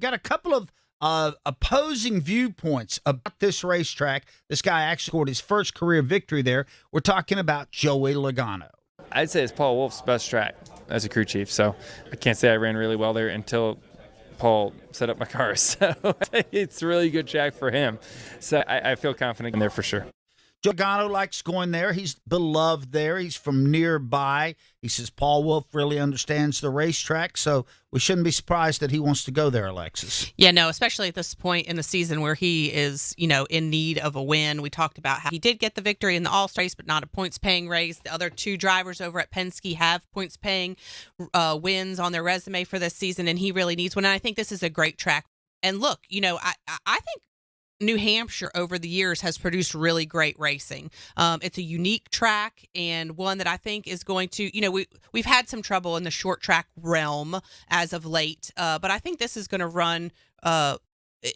got a couple of opposing viewpoints about this racetrack. This guy actually scored his first career victory there. We're talking about Joey Logano. I'd say it's Paul Wolfe's best track as a crew chief. So I can't say I ran really well there until Paul set up my car. So it's a really good track for him. So I feel confident in there for sure. Logano likes going there. He's beloved there. He's from nearby. He says Paul Wolfe really understands the racetrack, so we shouldn't be surprised that he wants to go there, Alexis. Yeah, no, especially at this point in the season where he is, in need of a win. We talked about how he did get the victory in the All-Star race, but not a points-paying race. The other two drivers over at Penske have points-paying wins on their resume for this season, and he really needs one. And I think this is a great track. And look, I think New Hampshire over the years has produced really great racing. It's a unique track and one that I think is going to, we've had some trouble in the short track realm as of late, but I think this is going to run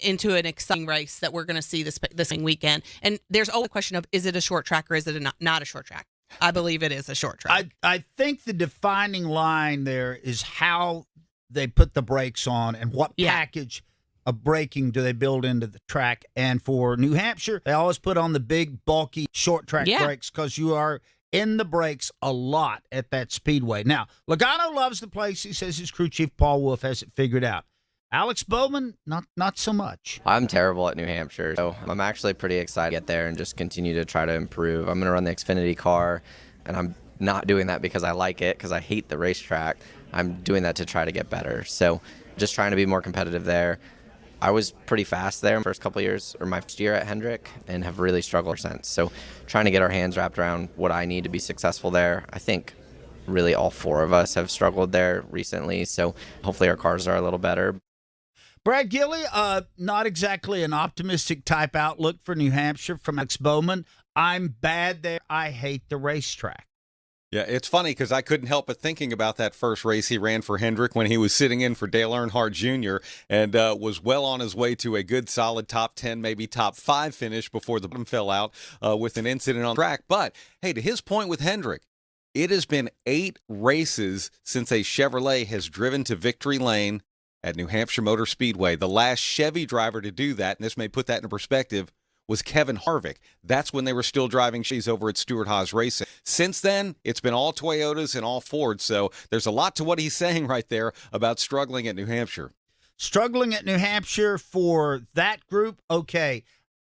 into an exciting race that we're going to see this weekend. And there's always a question of, is it a short track or is it not a short track? I believe it is a short track. I think the defining line there is how they put the brakes on and what package of braking do they build into the track. And for New Hampshire, they always put on the big, bulky, short track brakes because you are in the brakes a lot at that speedway. Now, Logano loves the place. He says his crew chief, Paul Wolfe, has it figured out. Alex Bowman, not so much. I'm terrible at New Hampshire, so I'm actually pretty excited to get there and just continue to try to improve. I'm going to run the Xfinity car, and I'm not doing that because I like it, because I hate the racetrack. I'm doing that to try to get better. So just trying to be more competitive there. I was pretty fast there first couple of years, or my first year at Hendrick, and have really struggled since. So trying to get our hands wrapped around what I need to be successful there. I think really all four of us have struggled there recently, so hopefully our cars are a little better. Brad Gilley, not exactly an optimistic type outlook for New Hampshire from Alex Bowman. I'm bad there. I hate the racetrack. Yeah, it's funny because I couldn't help but thinking about that first race he ran for Hendrick when he was sitting in for Dale Earnhardt Jr. and was well on his way to a good, solid top 10, maybe top 5 finish before the bottom fell out with an incident on track. But, hey, to his point with Hendrick, it has been 8 races since a Chevrolet has driven to victory lane at New Hampshire Motor Speedway. The last Chevy driver to do that, and this may put that in perspective, was Kevin Harvick. That's when they were still driving Chevys over at Stewart Haas Racing. Since then, it's been all Toyotas and all Fords, so there's a lot to what he's saying right there about struggling at New Hampshire. Struggling at New Hampshire for that group, okay.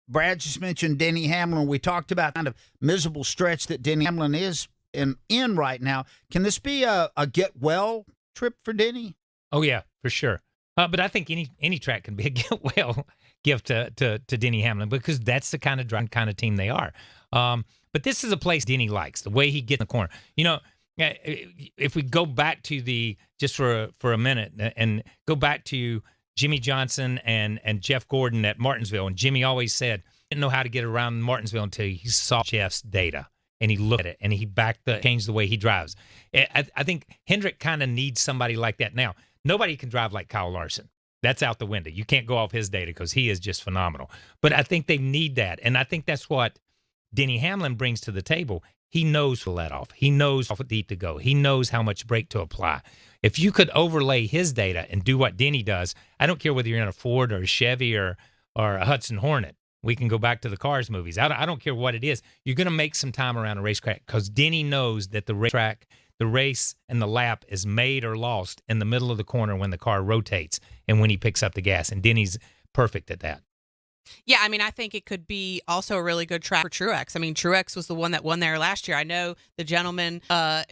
Brad just mentioned Denny Hamlin. We talked about kind of miserable stretch that Denny Hamlin is in right now. Can this be a get-well trip for Denny? Oh, yeah, for sure. But I think any track can be a get-well gift to Denny Hamlin because that's the kind of team they are. But this is a place Denny likes, the way he gets in the corner. If we go back to just for a minute and go back to Jimmy Johnson and Jeff Gordon at Martinsville, and Jimmy always said he didn't know how to get around Martinsville until he saw Jeff's data and he looked at it and he changed the way he drives. I think Hendrick kind of needs somebody like that now. Nobody can drive like Kyle Larson. That's out the window. You can't go off his data because he is just phenomenal. But I think they need that. And I think that's what Denny Hamlin brings to the table. He knows to let off. He knows how deep to go. He knows how much brake to apply. If you could overlay his data and do what Denny does, I don't care whether you're in a Ford or a Chevy or a Hudson Hornet. We can go back to the Cars movies. I don't care what it is. You're going to make some time around a racetrack because Denny knows that the racetrack, the race and the lap is made or lost in the middle of the corner when the car rotates and when he picks up the gas. And Denny's perfect at that. Yeah, I mean, I think it could be also a really good track for Truex. I mean, Truex was the one that won there last year. I know the gentleman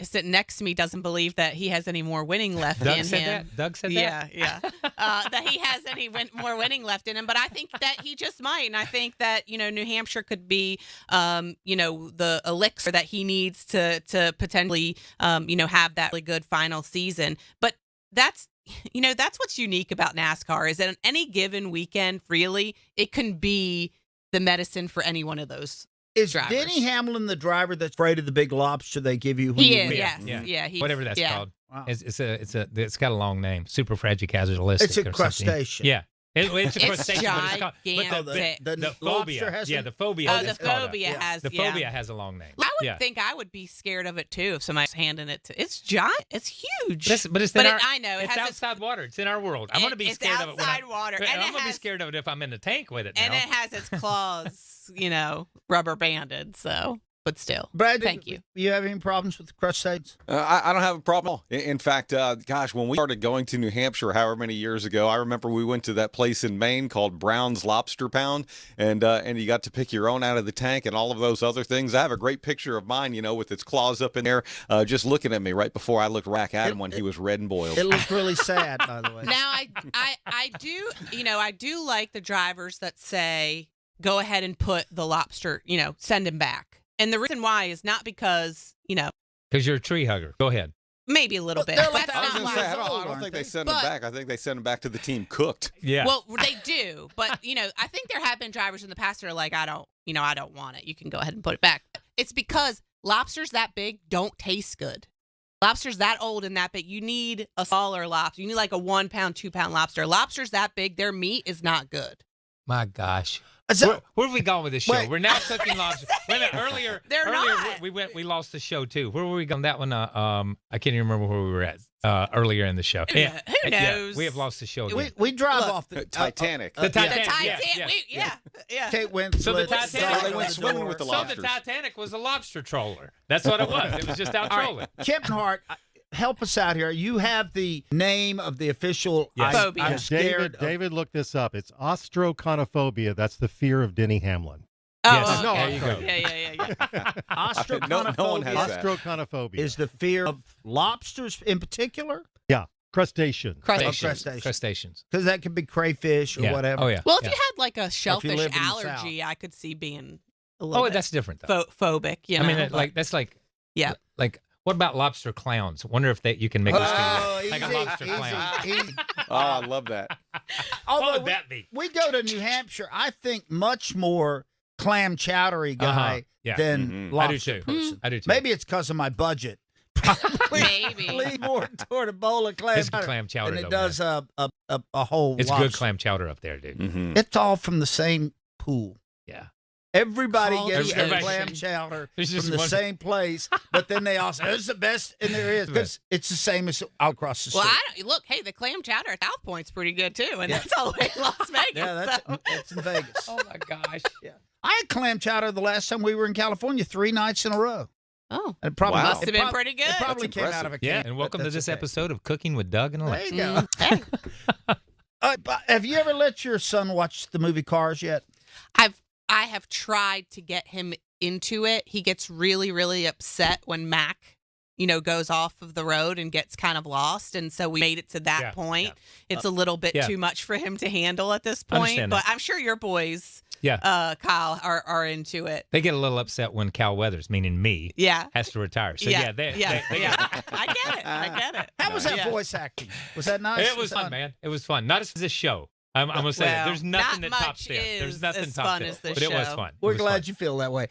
sitting next to me doesn't believe that he has any more winning left in him. Doug said that? Yeah. That he has any more winning left in him. But I think that he just might. And I think that, New Hampshire could be, the elixir that he needs to potentially, have that really good final season. But that's what's unique about NASCAR is that on any given weekend, really, it can be the medicine for any one of those Is drivers. Denny Hamlin the driver that's afraid of the big lobster they give you when He you is, win? yes. Whatever that's called. Wow. It's got a long name. Superfragilistic. It's a crustacean. Yeah. It's a crustacean, but it's called gigantic. The phobia. lobster has the phobia. Oh, is the called phobia that. has. The yeah. phobia has a long name. I would think I would be scared of it too if somebody's handing it to. It's giant. It's huge. But it's in our, I know it's has outside water. It's in our world. I'm going to be scared of it. It's outside water, and I'm going to be scared of it if I'm in the tank with it. Now. And it has its claws, rubber banded. So, but still, Brad, thank you. You have any problems with the crustaceans? I don't have a problem. In fact, gosh, when we started going to New Hampshire, however many years ago, I remember we went to that place in Maine called Brown's Lobster Pound, and you got to pick your own out of the tank and all of those other things. I have a great picture of mine, with its claws up in there, just looking at me right before I looked back at him when he was red and boiled. It looked really sad, by the way. Now, I do, I do like the drivers that say, go ahead and put the lobster, send him back. And the reason why is not because, because you're a tree hugger. Go ahead. Maybe a little bit. they're But like that's not why. I don't think they send him back. I think they send him back to the team cooked. Yeah. Well, they do, but I think there have been drivers in the past that are like, I don't want it. You can go ahead and put it back. It's because lobsters that big don't taste good. Lobsters that old and that big, you need a smaller lobster. You need like a 1 pound, 2 pound lobster. Lobsters that big, their meat is not good. My gosh. So, Where have we gone with this show? Wait. We're now cooking lobster. Wait a minute, earlier not. we lost the show too. Where were we going? That one, I can't even remember where we were at earlier in the show. Who knows? We have lost the show again. we drive Look, off the Titanic. The Titanic. The Titanic. Yeah. Kate Winslet. So the Titanic- They went swimming with the So the lobsters. Titanic was a lobster troller. That's what it was. It was just out trolling. Kempton Hart, help us out here. You have the name of the official. Yes. Phobia. I'm scared. David looked this up. It's ostroconophobia. That's the fear of Denny Hamlin. Oh, Yes. okay. No, there you go. Yeah. Ostroconophobia No one has that. Ostroconophobia. is the fear of lobsters in particular, Yeah, crustacean. Crustaceans. because that could be crayfish or Yeah. whatever. Oh yeah. Well, if yeah. you had like a shellfish live in the allergy, I could see being a little bit that's different though. phobic. I mean, that's like Yeah. Like what about lobster clowns? Wonder if you can make this Oh, like a easy, lobster easy, clown. easy. Oh, I love that. Although What would that be? we go to New Hampshire, I think much more clam chowdery guy Yeah. than Mhm. lobster I do too. person. I do too. Maybe it's because of my budget. Probably Maybe. lean more toward a bowl of clam It's chowder clam chowder, than it though, does a whole It's lobster. good clam chowder up there, dude. Mm-hmm. It's all from the same pool. Yeah. Everybody Called gets their Everybody- clam chowder There's just from the one- same place, but then they all say, it's the best and there is, because it's the same as out across the Well, street. look. Hey, the clam chowder at South Point's pretty good too, and Yeah. that's all the way in Las Vegas. Yeah, so. that's in Vegas. Oh my gosh. I had clam chowder the last time we were in California 3 nights in a row. Oh, It probably Wow. must have been pretty good. It probably That's came out impressive. of a can. Yeah, and welcome but to that's this okay. episode of Cooking with Doug and There Alexa. you go. Hey, But have you ever let your son watch the movie Cars yet? I have tried to get him into it. He gets really, really upset when Mac, goes off of the road and gets kind of lost. And so we made it to that Yeah, point. yeah. It's a little bit yeah. too much for him to handle at this Understand point. But that. I'm sure your boys, Yeah. Kyle, are into it. They get a little upset when Cal Weathers, meaning me, Yeah. has to retire. So yeah. they yeah. get- I get it. How was that Yeah. voice acting? Was that nice? It was fun, man. It was fun. Not as this show. I'm gonna say that. Well, There's nothing not that tops much this. There's is nothing as tops fun this. as this But it was show. fun. We're It was glad fun. you feel that way.